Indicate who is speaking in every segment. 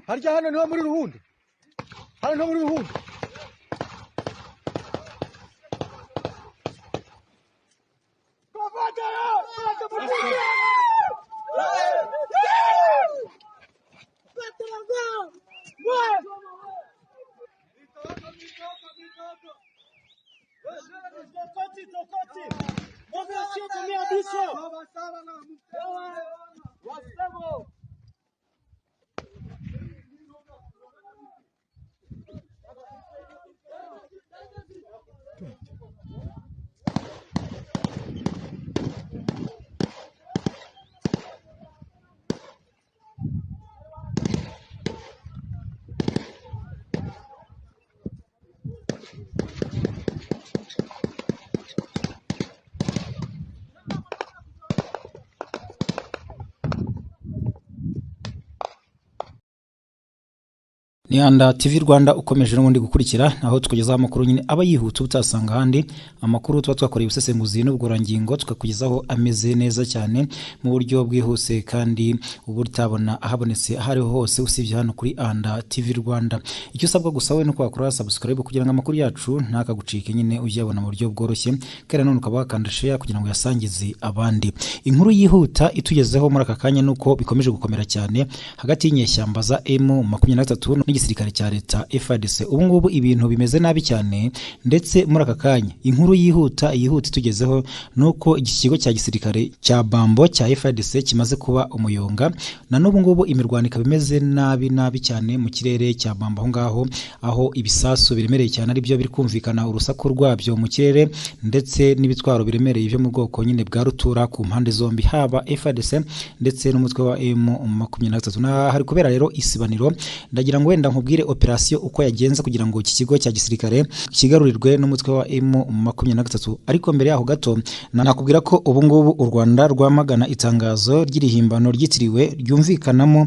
Speaker 1: harya hano niho muri Ruhundo, hano niho muri Ruhundo.
Speaker 2: Ni Anda TV Rwanda ukomeje n'ubundi gukurikira aho tukugezaho amakuru nyine aba yihuta utasanga handi amakuru tuba twakoreye ubusesenguzi n'ubworangingo tukakugezaho ameze neza cyane mu buryo bwihuse kandi ubutabona ahabonetse ahari hose usibye hano kuri Anda TV Rwanda. Icyo usabwa gusa we no kwakora subscribe kugira ngo amakuru yacu ntakagucike nyine ujyabona mu buryo bworoshye kandi none ukaba wakanda share kugira ngo yasangize abandi. Inkuru yihuta itugezeho muri aka kanya nuko bikomeje gukomera cyane hagati y'inyeshyamba za M23 n'igisirikare cya leta FARDC. Ubu ngubu ibintu bimeze nabi cyane ndetse muri aka kanya inkuru yihuta itugezeho nuko ikigo cya gisirikare cya Bambo cya FARDC kimaze kuba umuyonga na n'ubu ngubu imirwanika bimeze nabi cyane mu kirere cya Bambo aho ibisasu biremereye cyane ari byo biri kumvikana urusaku rwabyo mu kirere ndetse n'ibitwaro biremereye byo mu bwoko nyine bwa rutura ku mpande zombi haba FARDC ndetse n'umutwe wa M23. Hari kubera rero isibaniro ndagira ngo wenda nkubwire operation uko yagenze kugira ngo iki kigo cya gisirikare kigarurirwe n'umutwe wa M23. Ariko mbere yaho gato nakubwira ko ubu ngubu u Rwanda rwamagana itangazo ry'irihimbano ryitiriwe ryumvikanamo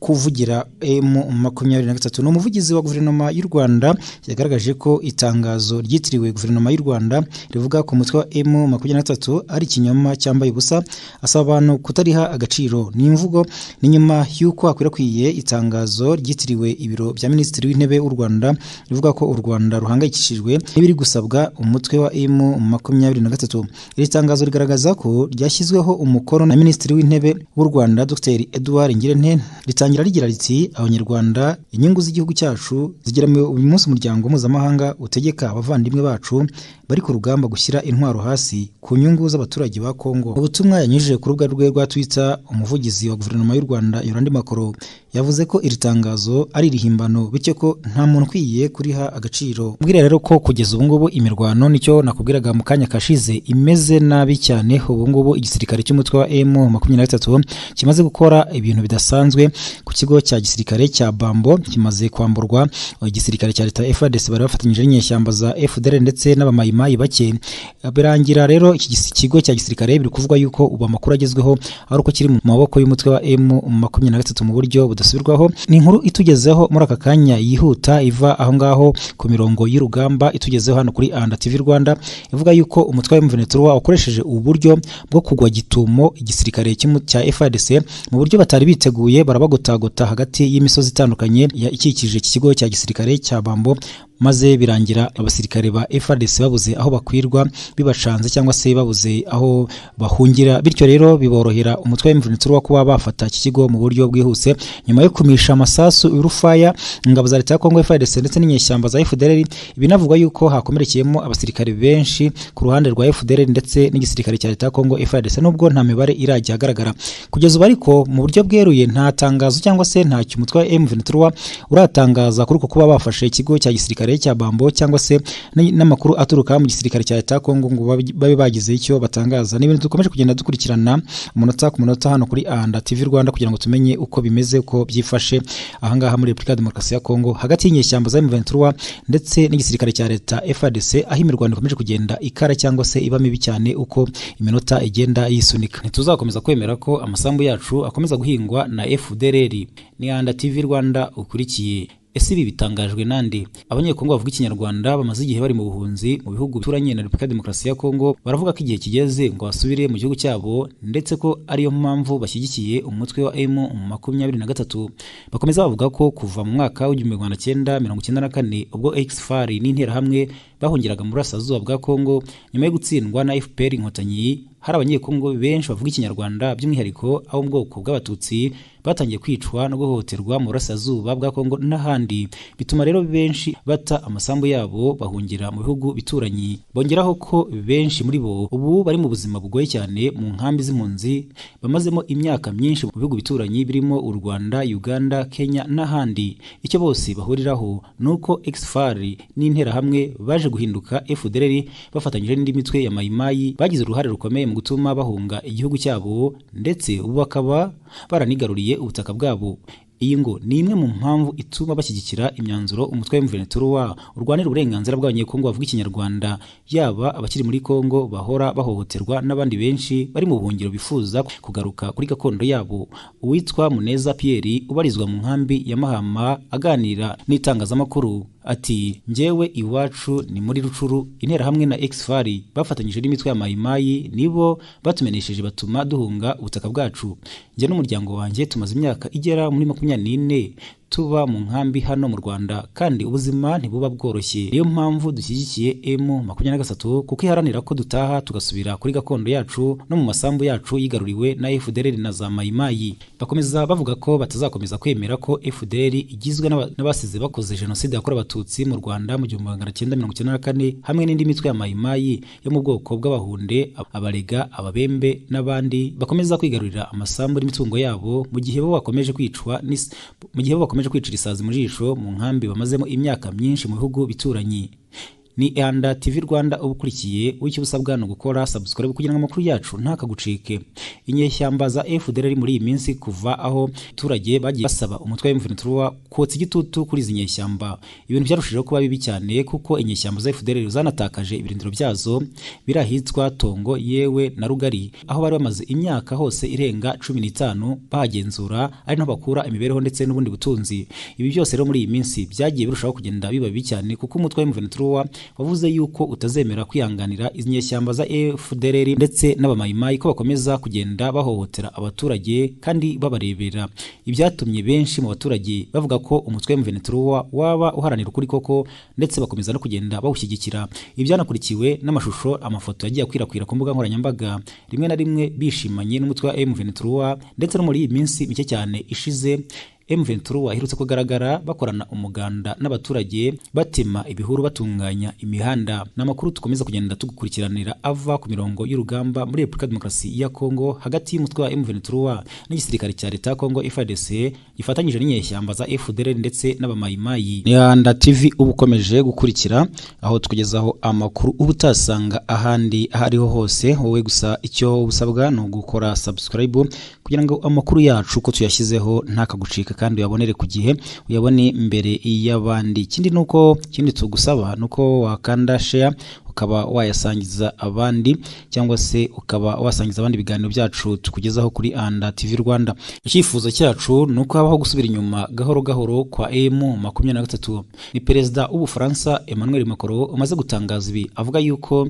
Speaker 2: kuvugira M23. No muvugizi wa guverinoma y'u Rwanda yagaragaje ko itangazo ryitiriwe guverinoma y'u Rwanda rivuga ko umutwe wa M23 ari kinyoma cyambaye ubusa, asaba abantu kutariha agaciro n'imvugo. Ni nyuma y'uko akwirakwiriye itangazo ryitiriwe ibiro bya Minisitiri w'Intebe w'u Rwanda rivuga ko u Rwanda ruhangayikishijwe n'ibiri gusabwa umutwe wa M23. Iri tangazo rigaragaza ko ryashyizweho umukono na Minisitiri w'Intebe w'u Rwanda Dr Edouard Ngirente ritangira rigira riti abanyarwanda inyungu z'igihugu cyacu zigeramiwe uyu munsi umuryango mpuzamahanga utegeka abavandimwe bacu bari ku rugamba gushyira intwaro hasi ku nyungu z'abaturage ba Kongo. Ubutumwa yanyujije ku rubuga rwe rwa Twitter, umuvugizi wa guverinoma y'u Rwanda Yolande Makoro yavuze ko iri tangazo ari irihimbano bityo ko nta muntu ukwiye kuriha agaciro. Mbwira rero ko kugeza ubu ngubu imirwano nicyo nakubwiraga mu kanya kashize imeze nabi cyane. Ubu ngubu igisirikare cy'umutwe wa M23 kimaze gukora ibintu bidasanzwe ku kigo cya gisirikare cya Bambo kimaze kwamburwa. Igisirikare cya leta FARDC bari bafatanyije n'inyeshyamba za FDL ndetse n'abamayimayi bake. Birangira rero iki kigo cya gisirikare biri kuvuga yuko ubu amakuru agezweho ari uko kiri mu maboko y'umutwe wa M23 mu buryo budasubirwaho. Ni inkuru itugezeho muri aka kanya yihuta iva aho ngaho ku mirongo y'urugamba itugezeho hano kuri Anda TV Rwanda ivuga yuko umutwe wa M23 ukoresheje uburyo bwo kugwa gitumo igisirikare cya FARDC mu buryo batari biteguye barabagotagota hagati y'imisozi itandukanye ikikije iki kigo cya gisirikare cya Bambo, maze birangira abasirikare ba FARDC babuze aho bakwirwa bibacanze cyangwa se babuze aho bahungira. Bityo rero biborohera umutwe wa M23 kuba bafata iki kigo mu buryo bwihuse nyuma yo kumisha amasasu y'urufaya ingabo za leta ya Kongo FARDC ndetse n'inyeshyamba za FDLR. Binavugwa yuko hakomerekeyemo abasirikare benshi ku ruhande rwa FDLR ndetse n'igisirikare cya leta ya Kongo FARDC, nubwo nta mibare irajya agaragara kugeza ubu. Ariko mu buryo bweruye nta tangazo cyangwa se nta umutwe wa M23 uratangaza kuri uko kuba bafashe ikigo cya gisirikare cya Bambo cyangwa se n'amakuru aturuka mu gisirikare cya leta ya Kongo ngo babe bagize icyo batangaza. N'ibintu dukomeje kugenda dukurikirana umunota ku munota hano kuri Anda TV Rwanda kugira ngo tumenye uko bimeze, uko byifashe ahangaha muri Repubulika ya Demokarasi ya Kongo hagati y'inyeshyamba za M23 ndetse n'igisirikare cya leta FARDC, aho imirwano ikomeje kugenda ikara cyangwa se iba mibi cyane uko iminota igenda yisunika. Ntituzakomeza kwemera ko amasambu yacu akomeza guhingwa na FDLR. Ni Anda TV Rwanda ukurikiye. ese ibi bitangajwe nande? Abanyekongo bavuga ikinyarwanda bamaze igihe bari mu buhunzi mu bihugu bituranye na Repubulika ya Demokarasi ya Kongo baravuga ko igihe kigeze ngo basubire mu gihugu cyabo, ndetse ko ariyo mpamvu bashyigikiye umutwe wa M23. Bakomeza bavuga ko kuva mu mwaka w'1994 ubwo XFAR n'interahamwe bahungiraga mu burasirazuba bwa Kongo nyuma yo gutsindwa na FPR Inkotanyi, hari abanyekongo benshi bavuga ikinyarwanda by'umwihariko abo mu bwoko bw'abatutsi batangiye kwicwa no guhohoterwa mu burasirazuba bwa Kongo n'ahandi, bituma rero benshi bata amasambu yabo bahungira mu bihugu bituranyi. Bongeraho ko benshi muri bo ubu bari mu buzima bugoye cyane mu nkambi z'impunzi bamazemo imyaka myinshi mu bihugu bituranyi birimo u Rwanda, Uganda, Kenya n'ahandi. Icyo bose bahuriraho nuko XFAR n'interahamwe baje guhinduka FDLR bafatanyije n'indi mitwe ya Mayimayi bagize uruhare rukomeye mu gutuma bahunga igihugu cyabo, ndetse ubu bakaba baranigaruriye ubutaka bwabo. Iyi ngo ni imwe mu mpamvu ituma bashyigikira imyanzuro umutwe wa M23 urwanira uburenganzira bw'abanyekongo bavuga ikinyarwanda, yaba abakiri muri Kongo bahora bahohoterwa n'abandi benshi bari mu buhungiro bifuza kugaruka kuri gakondo yabo. Uwitwa Muneza Pierre ubarizwa mu nkambi ya Mahama aganira n'itangazamakuru ati, njyewe iwacu ni muri Rucuru, interahamwe na XFAR bafatanyije n'imitwe ya Mayimayi nibo batumenesheje batuma duhunga ubutaka bwacu. Njye n'umuryango wanjye tumaze imyaka igera muri 24 tuba mu nkambi hano mu Rwanda, kandi ubuzima ntibuba bworoshye. Niyo mpamvu dushyigikiye M23 kuko iharanira ko dutaha tugasubira kuri gakondo yacu no mu masambu yacu yigaruriwe na FDLR na za Mayimayi. Bakomeza bavuga ko batazakomeza kwemera ko FDLR igizwe n'abasize bakoze jenoside yakorewe abatutsi mu Rwanda mu 1994 hamwe n'indi mitwe ya Mayimayi yo mu bwoko bw'abahunde, abarega, ababembe n'abandi bakomeza kwigarurira amasambu n'imitungo yabo mu gihe bo bakomeje kwicwa kwicira isazi mu jisho mu nkambi bamazemo imyaka myinshi mu bihugu bituranyi. Ni Anda TV Rwanda ubukurikiye, w'icyo busabwa no gukora subscribe kugira ngo amakuru yacu ntakagucike. Inyeshyamba za FDLR muri iyi minsi kuva aho turage bagiye basaba umutwe wa M23 kotsa igitutu kuri izi nyeshyamba, ibintu byarushijeho kuba bibi cyane kuko inyeshyamba za FDLR zanatakaje ibirindiro byazo birahitwa Tongo yewe na Rugari, aho bari bamaze imyaka hose irenga 15 bahagenzura ari naho bakura imibereho ndetse n'ubundi butunzi. Ibi byose rero muri iyi minsi byagiye birushaho kugenda biba bibi cyane kuko umutwe wa M23 wavuze yuko utazemera kwihanganira izi nyeshyamba za FDLR ndetse n'abamayimayi ko bakomeza kugenda bahohotera abaturage kandi babarebera. Ibyatumye benshi mu baturage bavuga ko umutwe wa M23 waba uharanira ukuri koko, ndetse bakomeza no kugenda bawushyigikira. Ibyanakurikiwe n'amashusho, amafoto yagiye akwirakwira ku mbuga nkoranyambaga, rimwe na rimwe bishimanye n'umutwe wa M23, ndetse no muri iyi minsi mike cyane ishize M23 aherutse kugaragara bakorana umuganda n'abaturage batema ibihuru batunganya imihanda. N'amakuru tukomeza kugenda tugukurikiranira ava ku mirongo y'urugamba muri Repubulika ya Demokarasi ya Kongo hagati y'umutwe wa M23 n'igisirikare cya leta ya Kongo FARDC gifatanyije n'inyeshyamba za FDLR ndetse n'abamayimayi. Ni Anda TV ubukomeje gukurikira, aho tukugezaho amakuru ubutasanga ahandi ahariho hose. Wowe gusa icyo busabwa no gukora subscribe kugira ngo amakuru yacu ko tuyashyizeho ntakagucika kandi uyabonere ku gihe, uyabone mbere y'abandi. Kindi tugusaba nuko wakanda share ukaba wayasangiza abandi, cyangwa se ukaba wasangiza abandi ibiganiro byacu tukugezaho kuri Anda TV Rwanda. Icyifuzo cyacu nuko habaho gusubira inyuma gahoro gahoro kwa M23. Ni Perezida w'Ubufaransa Emmanuel Macron umaze gutangaza ibi, avuga yuko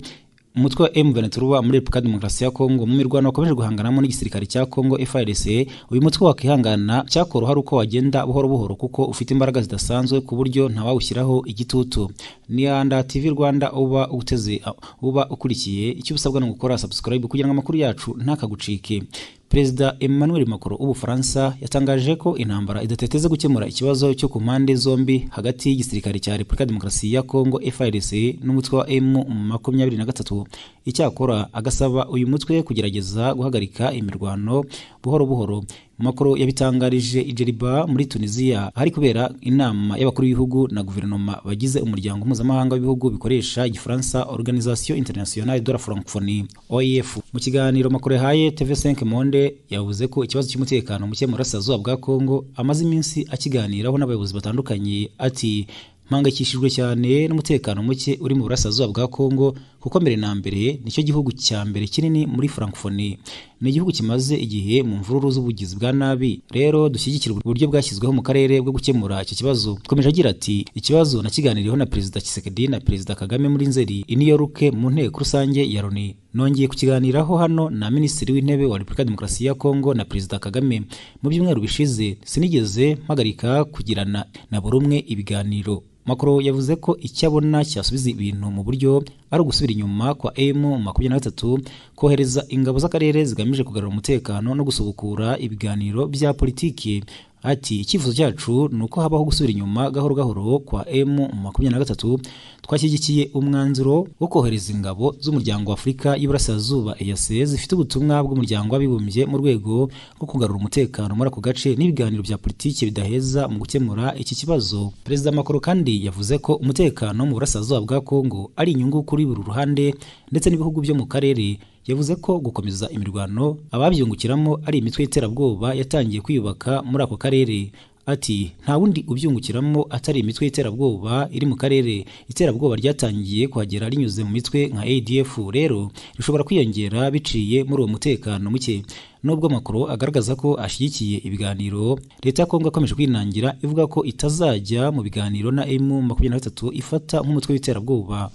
Speaker 2: umutwe wa M23 muri Repubulika ya Demokarasi ya Kongo mu mirwano wakomeje guhanganamo n'igisirikare cya Kongo FARDC, uyu mutwe wakihangana cyakoroha uko wagenda buhoro buhoro kuko ufite imbaraga zidasanzwe ku buryo ntawawushyiraho igitutu. Ni Anda TV Rwanda uba ukurikiye, icyo usabwa no gukora subscribe kugira ngo amakuru yacu ntakagucike. Perezida Emmanuel Macron w'Ubufaransa yatangaje ko intambara idateteze gukemura ikibazo cyo ku mpande zombi hagati y'igisirikare cya Repubulika ya Demokarasi ya Kongo FARDC n'umutwe wa M23. Icyakora agasaba uyu mutwe kugerageza guhagarika imirwano buhoro buhoro. Macron yabitangarije i Djerba muri Tunisia hari kubera inama y'abakuru b'ibihugu na guverinoma bagize umuryango mpuzamahanga w'ibihugu bikoresha igifaransa Organisation Internationale de la Francophonie OIF. Mu kiganiro Macron yahaye TV5 Monde yavuze ko ikibazo cy'umutekano muke mu burasirazuba bwa Kongo amaze iminsi akiganiraho n'abayobozi batandukanye. Ati, mpangayikishijwe cyane n'umutekano muke uri mu burasirazuba bwa Kongo kuko mbere na mbere nicyo gihugu cya mbere kinini muri Francophonie. Ni igihugu kimaze igihe mu mvururu z'ubugizi bwa nabi, rero dushyigikira uburyo bwashyizweho mu karere bwo gukemura icyo kibazo. Komeje agira ati ikibazo nakiganiriyeho na Perezida Tshisekedi na Perezida Kagame muri Nzeri i New York mu nteko rusange ya Loni. Nongeye kukiganiraho hano na Minisitiri w'Intebe wa Repubulika ya Demokarasi ya Kongo na Perezida Kagame. Mu byumweru bishize sinigeze mpagarika kugirana na buri umwe ibiganiro. Macron yavuze ko icyo abona cyasubiza ibintu mu buryo ari ugusubira inyuma kwa M23 kohereza ingabo z'akarere zigamije kugarura umutekano no gusubukura ibiganiro bya politiki. Ati icyifuzo cyacu nuko habaho gusubira inyuma gahoro gahoro kwa M23. Twashyigikiye umwanzuro wo kohereza ingabo z'umuryango wa Afurika y'Iburasirazuba EAC zifite ubutumwa bw'umuryango w'abibumbye mu rwego rwo kugarura umutekano muri ako gace n'ibiganiro bya politiki bidaheza mu gukemura iki kibazo. Perezida Macron kandi yavuze ko umutekano mu burasirazuba bwa Kongo ari inyungu kuri buri ruhande ndetse n'ibihugu byo mu karere. Yavuze ko gukomeza imirwano ababyungukiramo ari imitwe y'iterabwoba yatangiye kwiyubaka muri ako karere. Ati nta wundi ubyungukiramo atari imitwe y'iterabwoba iri mu karere. Iterabwoba ryatangiye kuhagera rinyuze mu mitwe nka ADF, rero rishobora kwiyongera biciye muri uwo mutekano muke. Nubwo Macron agaragaza ko ashyigikiye ibiganiro, leta ya Kongo akomeje kwinangira ivuga ko itazajya mu biganiro na M23 ifata nk'umutwe w'iterabwoba.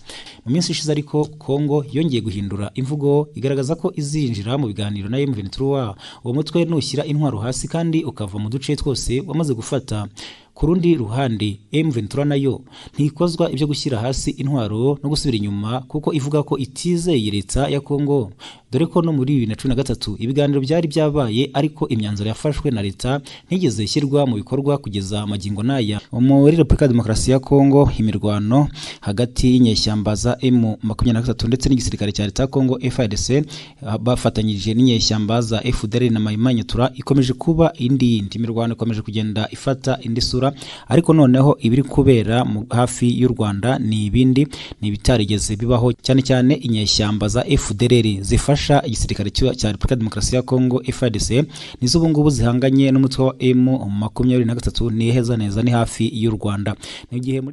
Speaker 2: Mu minsi ishize ariko Kongo yongeye guhindura imvugo igaragaza ko izinjira mu biganiro na M23. Uwo mutwe nushyira intwaro hasi kandi ukava mu duce twose wamaze gufata. Ku rundi ruhande M23 nayo ntikozwa ibyo gushyira hasi intwaro no gusubira inyuma kuko ivuga ko itizeye leta ya Kongo, dore ko no muri 2013 ibiganiro byari byabaye ariko imyanzuro yafashwe na leta ntigeze ishyirwa mu bikorwa kugeza magingo naya. Muri Repubulika ya Demokarasi ya Kongo imirwano hagati y'inyeshyamba za M23 ndetse n'igisirikare cya leta ya Kongo FARDC bafatanyije n'inyeshyamba za FDLR na Mayimanyatura ikomeje kuba indi imirwano ikomeje kugenda ifata indi sura, ariko noneho ibiri kubera hafi y'u Rwanda ni ibindi ni bitarigeze bibaho, cyane cyane inyeshyamba za FDLR zifasha igisirikare cya Repubulika ya Demokarasi ya Kongo FARDC nizo ubu ngubu zihanganye n'umutwe wa M23 ni heza neza ni hafi y'u Rwanda. Ni gihe muri